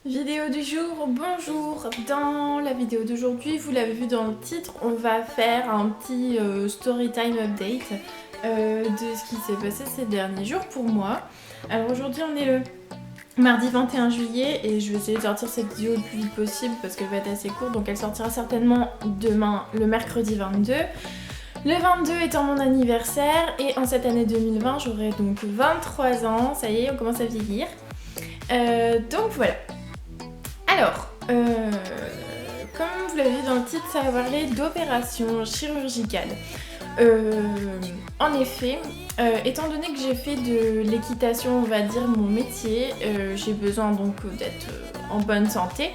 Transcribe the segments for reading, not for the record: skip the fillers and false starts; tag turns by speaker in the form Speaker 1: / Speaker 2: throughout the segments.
Speaker 1: Vidéo du jour, bonjour. Dans la vidéo d'aujourd'hui, vous l'avez vu dans le titre, on va faire un petit story time update de ce qui s'est passé ces derniers jours pour moi. Alors aujourd'hui on est le mardi 21 juillet et je vais essayer de sortir cette vidéo le plus vite possible parce qu'elle va être assez courte, donc elle sortira certainement demain, le mercredi 22. Le 22 étant mon anniversaire et en cette année 2020 j'aurai donc 23 ans, ça y est on commence à vieillir. Donc voilà. Alors, comme vous l'avez vu dans le titre, ça va parler d'opération chirurgicale. En effet, étant donné que j'ai fait de l'équitation, on va dire mon métier, j'ai besoin donc d'être en bonne santé.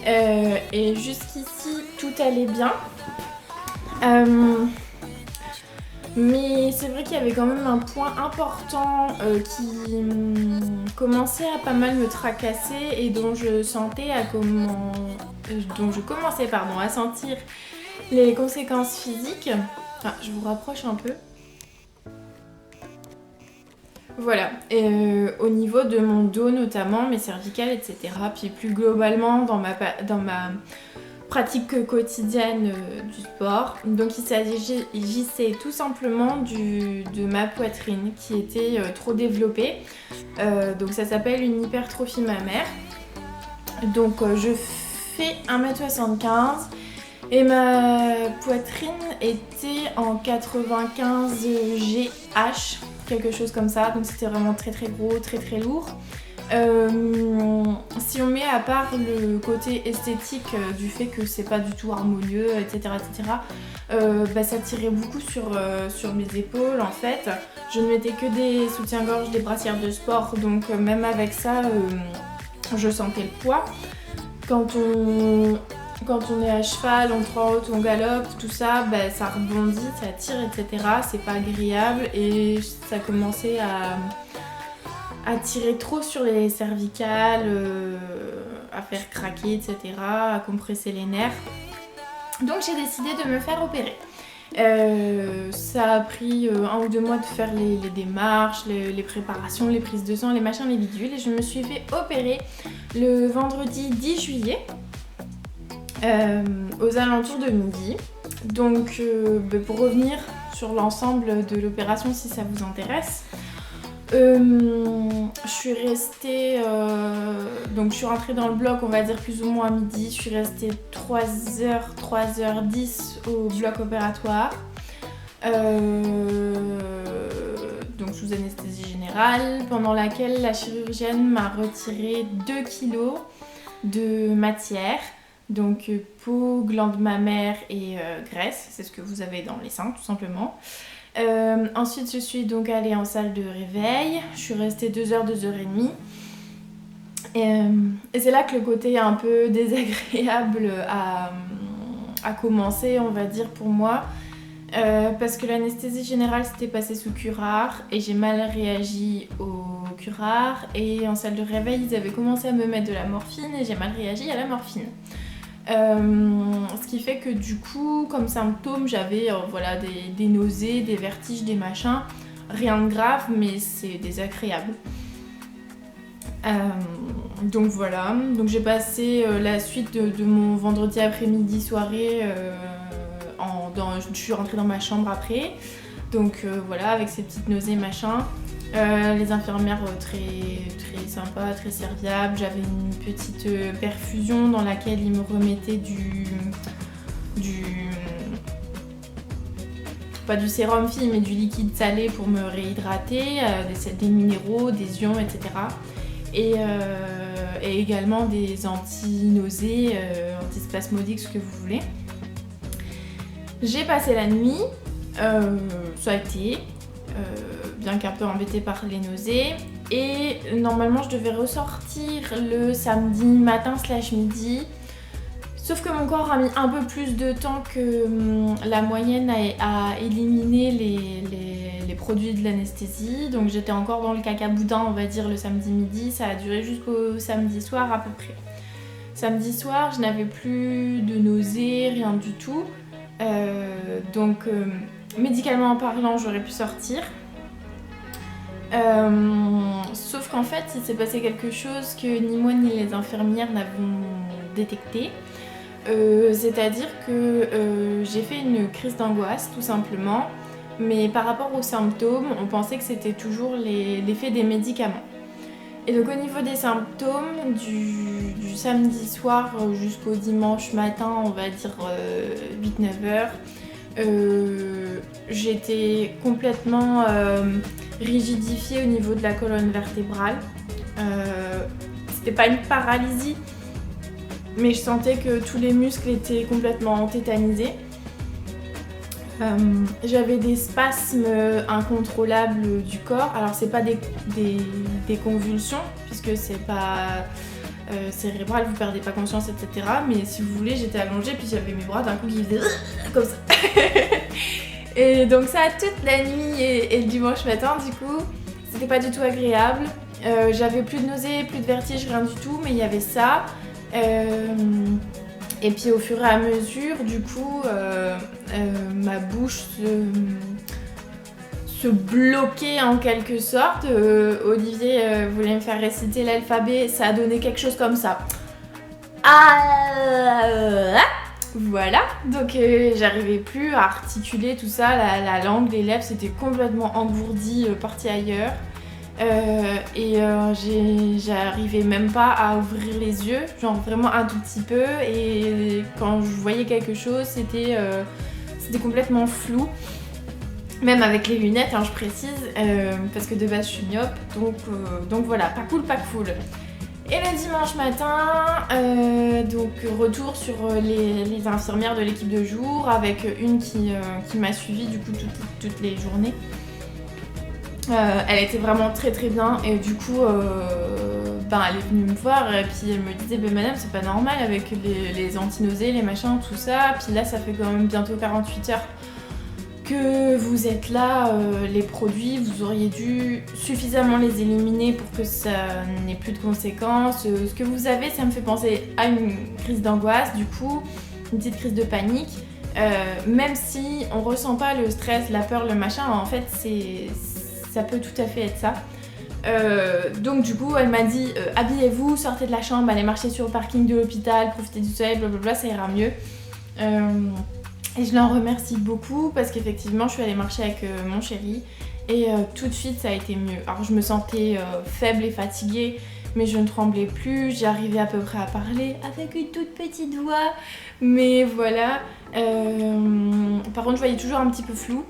Speaker 1: Et jusqu'ici, tout allait bien. Mais c'est vrai qu'il y avait quand même un point important qui commençait à pas mal me tracasser et dont je commençais à sentir les conséquences physiques. Enfin, je vous rapproche un peu. Voilà, et au niveau de mon dos notamment, mes cervicales, etc. Puis plus globalement dans ma pratique quotidienne du sport. Donc il s'agissait tout simplement de ma poitrine qui était trop développée. Donc ça s'appelle une hypertrophie mammaire. Donc je fais 1m75 et ma poitrine était en 95 GH, quelque chose comme ça. Donc c'était vraiment très très gros, très très lourd. Si on met à part le côté esthétique du fait que c'est pas du tout harmonieux, etc., ça tirait beaucoup sur mes épaules en fait. Je ne mettais que des soutiens-gorge, des brassières de sport, donc même avec ça, je sentais le poids. Quand on est à cheval, on trotte, on galope, tout ça, ça rebondit, ça tire, etc. C'est pas agréable et ça commençait à tirer trop sur les cervicales, à faire craquer, etc., à compresser les nerfs. Donc j'ai décidé de me faire opérer. Ça a pris 1 ou 2 mois de faire les démarches, les préparations, les prises de sang, les machins, les bidules. Et je me suis fait opérer le vendredi 10 juillet, aux alentours de midi. Donc pour revenir sur l'ensemble de l'opération si ça vous intéresse, je suis restée, donc je suis rentrée dans le bloc on va dire plus ou moins à midi, je suis restée 3h10 au bloc opératoire, donc sous anesthésie générale, pendant laquelle la chirurgienne m'a retiré 2 kilos de matière, donc peau, glande mammaire et graisse, c'est ce que vous avez dans les seins tout simplement. Ensuite je suis donc allée en salle de réveil, je suis restée 2h, 2h30 et c'est là que le côté un peu désagréable a commencé on va dire pour moi, parce que l'anesthésie générale s'était passée sous curare et j'ai mal réagi au curare, et en salle de réveil ils avaient commencé à me mettre de la morphine et j'ai mal réagi à la morphine. Ce qui fait que du coup, comme symptôme, j'avais des nausées, des vertiges, des machins. Rien de grave, mais c'est désagréable. Donc voilà, donc j'ai passé la suite de mon vendredi après-midi soirée, je suis rentrée dans ma chambre après. Donc voilà, avec ces petites nausées, machin. Les infirmières très, très sympas, très serviables. J'avais une petite perfusion dans laquelle ils me remettaient pas du sérum fille, mais du liquide salé pour me réhydrater, des minéraux, des ions, etc. Et également des anti-nausées, antispasmodiques, ce que vous voulez. J'ai passé la nuit, ça a été, bien qu'un peu embêtée par les nausées, et normalement je devais ressortir le samedi matin / midi, sauf que mon corps a mis un peu plus de temps que la moyenne à éliminer les produits de l'anesthésie, donc j'étais encore dans le cacaboudin on va dire le samedi midi, ça a duré jusqu'au samedi soir à peu près. Samedi soir je n'avais plus de nausées, rien du tout, donc médicalement parlant j'aurais pu sortir. Sauf qu'en fait, il s'est passé quelque chose que ni moi ni les infirmières n'avons détecté. C'est-à-dire que j'ai fait une crise d'angoisse, tout simplement. Mais par rapport aux symptômes, on pensait que c'était toujours l'effet des médicaments. Et donc au niveau des symptômes, du samedi soir jusqu'au dimanche matin, on va dire 8-9 heures, j'étais complètement rigidifiée au niveau de la colonne vertébrale. C'était pas une paralysie, mais je sentais que tous les muscles étaient complètement tétanisés. J'avais des spasmes incontrôlables du corps. Alors c'est pas des convulsions puisque c'est pas cérébral, vous perdez pas conscience, etc. Mais si vous voulez, j'étais allongée puis j'avais mes bras d'un coup qui faisaient comme ça. Et donc ça toute la nuit et le dimanche matin, du coup, c'était pas du tout agréable. J'avais plus de nausées, plus de vertige, rien du tout, mais il y avait ça. Et puis au fur et à mesure, du coup, ma bouche se bloquait en quelque sorte. Olivier voulait me faire réciter l'alphabet, ça a donné quelque chose comme ça. Voilà, donc j'arrivais plus à articuler tout ça, la langue, les lèvres, c'était complètement engourdi, parti ailleurs. J'arrivais même pas à ouvrir les yeux, genre vraiment un tout petit peu, et quand je voyais quelque chose, c'était complètement flou, même avec les lunettes, hein, je précise, parce que de base je suis myope, donc voilà, pas cool. Et le dimanche matin, donc retour sur les infirmières de l'équipe de jour, avec une qui m'a suivie du coup toutes les journées. Elle était vraiment très très bien et du coup elle est venue me voir et puis elle me disait madame, c'est pas normal avec les antinausées, les machins, tout ça, puis là ça fait quand même bientôt 48 heures que vous êtes là, les produits, vous auriez dû suffisamment les éliminer pour que ça n'ait plus de conséquences. Ce que vous avez, ça me fait penser à une crise d'angoisse, du coup, une petite crise de panique. Même si on ressent pas le stress, la peur, le machin, en fait, ça peut tout à fait être ça. Donc du coup, elle m'a dit habillez-vous, sortez de la chambre, allez marcher sur le parking de l'hôpital, profitez du soleil, blablabla, ça ira mieux. Et je l'en remercie beaucoup parce qu'effectivement je suis allée marcher avec mon chéri et tout de suite ça a été mieux. Alors je me sentais faible et fatiguée mais je ne tremblais plus, j'arrivais à peu près à parler avec une toute petite voix, mais voilà. Par contre je voyais toujours un petit peu flou,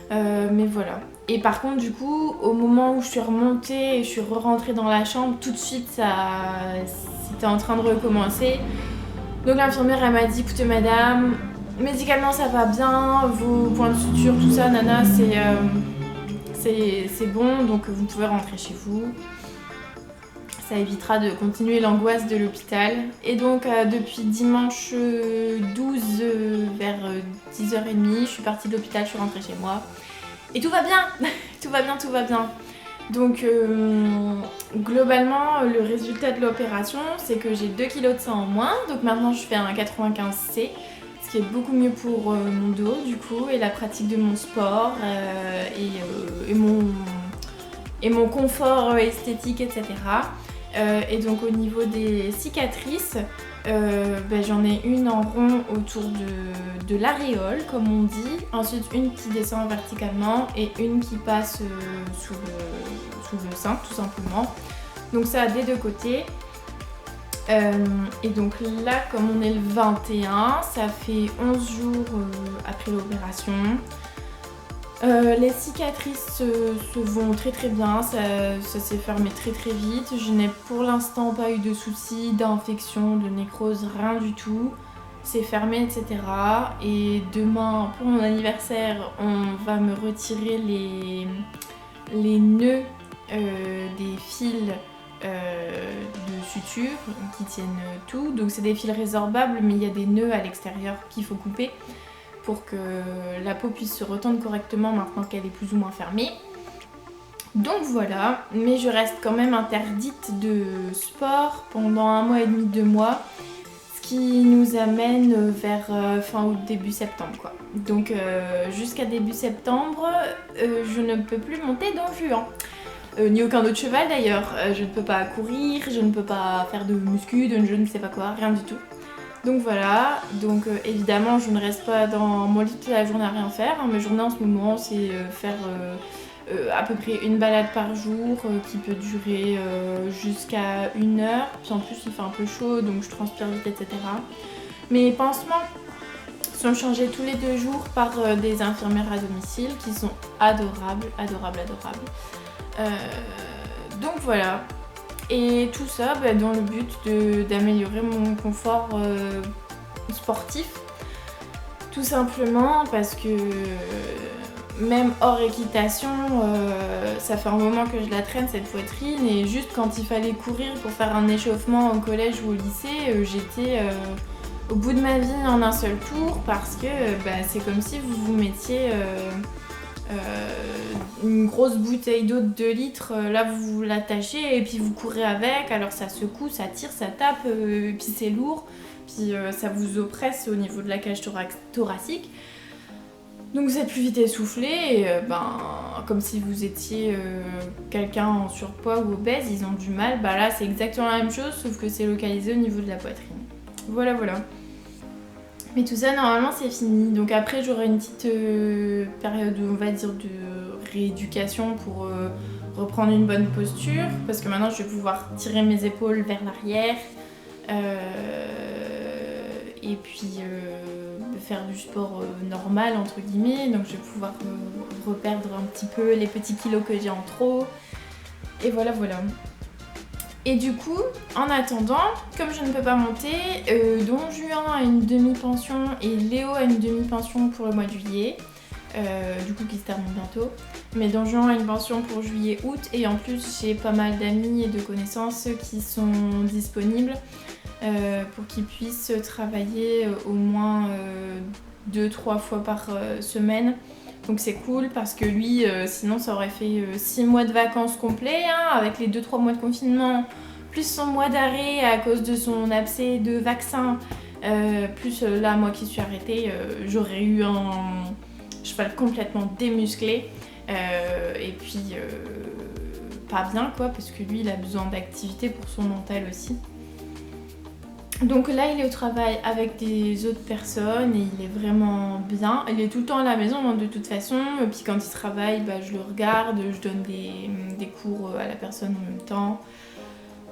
Speaker 1: mais voilà. Et par contre du coup au moment où je suis remontée et je suis rentrée dans la chambre, tout de suite c'était en train de recommencer. Donc l'infirmière elle m'a dit écoutez madame, médicalement ça va bien, vos points de suture, tout ça, nana, c'est bon, donc vous pouvez rentrer chez vous. Ça évitera de continuer l'angoisse de l'hôpital. Et donc depuis dimanche 12 vers 10h30, je suis partie de l'hôpital, je suis rentrée chez moi. Et tout va bien. Tout va bien. Donc globalement, le résultat de l'opération, c'est que j'ai 2 kg de sang en moins. Donc maintenant je fais un 95C. Ce qui est beaucoup mieux pour mon dos du coup et la pratique de mon sport et mon confort esthétique, etc. Et donc au niveau des cicatrices, j'en ai une en rond autour de l'aréole comme on dit, ensuite une qui descend verticalement et une qui passe sous le sein tout simplement. Donc ça a des deux côtés. Et donc là, comme on est le 21, ça fait 11 jours après l'opération. Les cicatrices se vont très très bien, ça s'est fermé très très vite. Je n'ai pour l'instant pas eu de soucis d'infection, de nécrose, rien du tout. C'est fermé, etc. Et demain, pour mon anniversaire, on va me retirer les nœuds des fils de suture qui tiennent tout. Donc c'est des fils résorbables mais il y a des nœuds à l'extérieur qu'il faut couper pour que la peau puisse se retendre correctement maintenant qu'elle est plus ou moins fermée. Donc voilà, mais je reste quand même interdite de sport pendant 1 mois et demi, 2 mois, ce qui nous amène vers fin août, début septembre quoi. Donc jusqu'à début septembre, je ne peux plus monter dans le juan. ni aucun autre cheval d'ailleurs. Je ne peux pas courir, je ne peux pas faire de muscu, de je ne sais pas quoi, rien du tout. Donc voilà, donc évidemment je ne reste pas dans mon lit toute la journée à rien faire. Mes journées en ce moment c'est faire à peu près une balade par jour qui peut durer jusqu'à 1 heure. Puis en plus il fait un peu chaud donc je transpire vite, etc. Mes pansements sont changés tous les 2 jours par des infirmières à domicile qui sont adorables. Donc voilà. Et tout ça dans le but d'améliorer mon confort sportif. Tout simplement parce que même hors équitation, ça fait un moment que je la traîne cette poitrine et juste quand il fallait courir pour faire un échauffement au collège ou au lycée, j'étais au bout de ma vie en un seul tour parce que c'est comme si vous vous mettiez une grosse bouteille d'eau de 2 litres, là vous l'attachez et puis vous courez avec, alors ça secoue, ça tire, ça tape, puis c'est lourd, puis ça vous oppresse au niveau de la cage thoracique. Donc vous êtes plus vite essoufflé et comme si vous étiez quelqu'un en surpoids ou obèse, ils ont du mal, là c'est exactement la même chose sauf que c'est localisé au niveau de la poitrine. Voilà. Mais tout ça normalement c'est fini, donc après j'aurai une petite période on va dire de rééducation pour reprendre une bonne posture parce que maintenant je vais pouvoir tirer mes épaules vers l'arrière et puis faire du sport normal entre guillemets, donc je vais pouvoir reperdre un petit peu les petits kilos que j'ai en trop et voilà. Et du coup, en attendant, comme je ne peux pas monter, Don Juan a une demi-pension et Léo a une demi-pension pour le mois de juillet, du coup qui se termine bientôt. Mais Don Juan a une pension pour juillet-août et en plus j'ai pas mal d'amis et de connaissances qui sont disponibles pour qu'ils puissent travailler au moins 2-3 fois par semaine. Donc c'est cool parce que lui, sinon ça aurait fait 6 mois de vacances complets, avec les 2-3 mois de confinement, plus son mois d'arrêt à cause de son abcès de vaccin, plus là, moi qui suis arrêtée, j'aurais eu un cheval complètement démusclé, et puis pas bien quoi, parce que lui il a besoin d'activité pour son mental aussi. Donc là il est au travail avec des autres personnes et il est vraiment bien. Il est tout le temps à la maison de toute façon. Et puis quand il travaille, je le regarde, je donne des cours à la personne en même temps.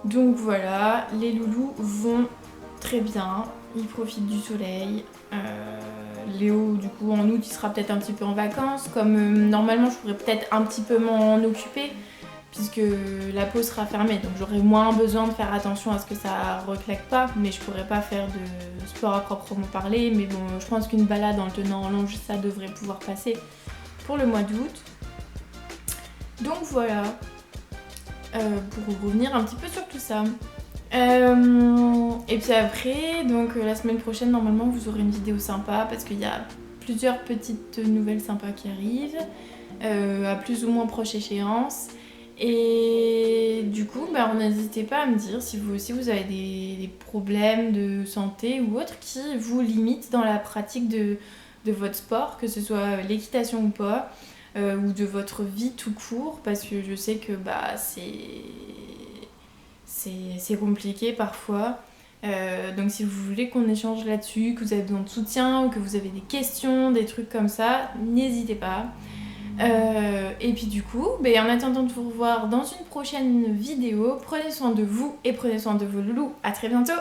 Speaker 1: Donc voilà, les loulous vont très bien. Ils profitent du soleil. Léo du coup en août il sera peut-être un petit peu en vacances. Comme normalement je pourrais peut-être un petit peu m'en occuper, puisque la peau sera fermée, donc j'aurai moins besoin de faire attention à ce que ça reclaque pas, mais je pourrais pas faire de sport à proprement parler, mais bon, je pense qu'une balade en le tenant en longe, ça devrait pouvoir passer pour le mois d'août. Donc voilà, pour revenir un petit peu sur tout ça. Et puis après, donc la semaine prochaine, normalement, vous aurez une vidéo sympa, parce qu'il y a plusieurs petites nouvelles sympas qui arrivent, à plus ou moins proche échéance. Et du coup, n'hésitez pas à me dire si vous aussi vous avez des problèmes de santé ou autres qui vous limitent dans la pratique de votre sport, que ce soit l'équitation ou pas, ou de votre vie tout court, parce que je sais que c'est compliqué parfois. Donc si vous voulez qu'on échange là-dessus, que vous avez besoin de soutien ou que vous avez des questions, des trucs comme ça, n'hésitez pas. Et puis du coup, en attendant de vous revoir dans une prochaine vidéo, prenez soin de vous et prenez soin de vos loulous. À très bientôt!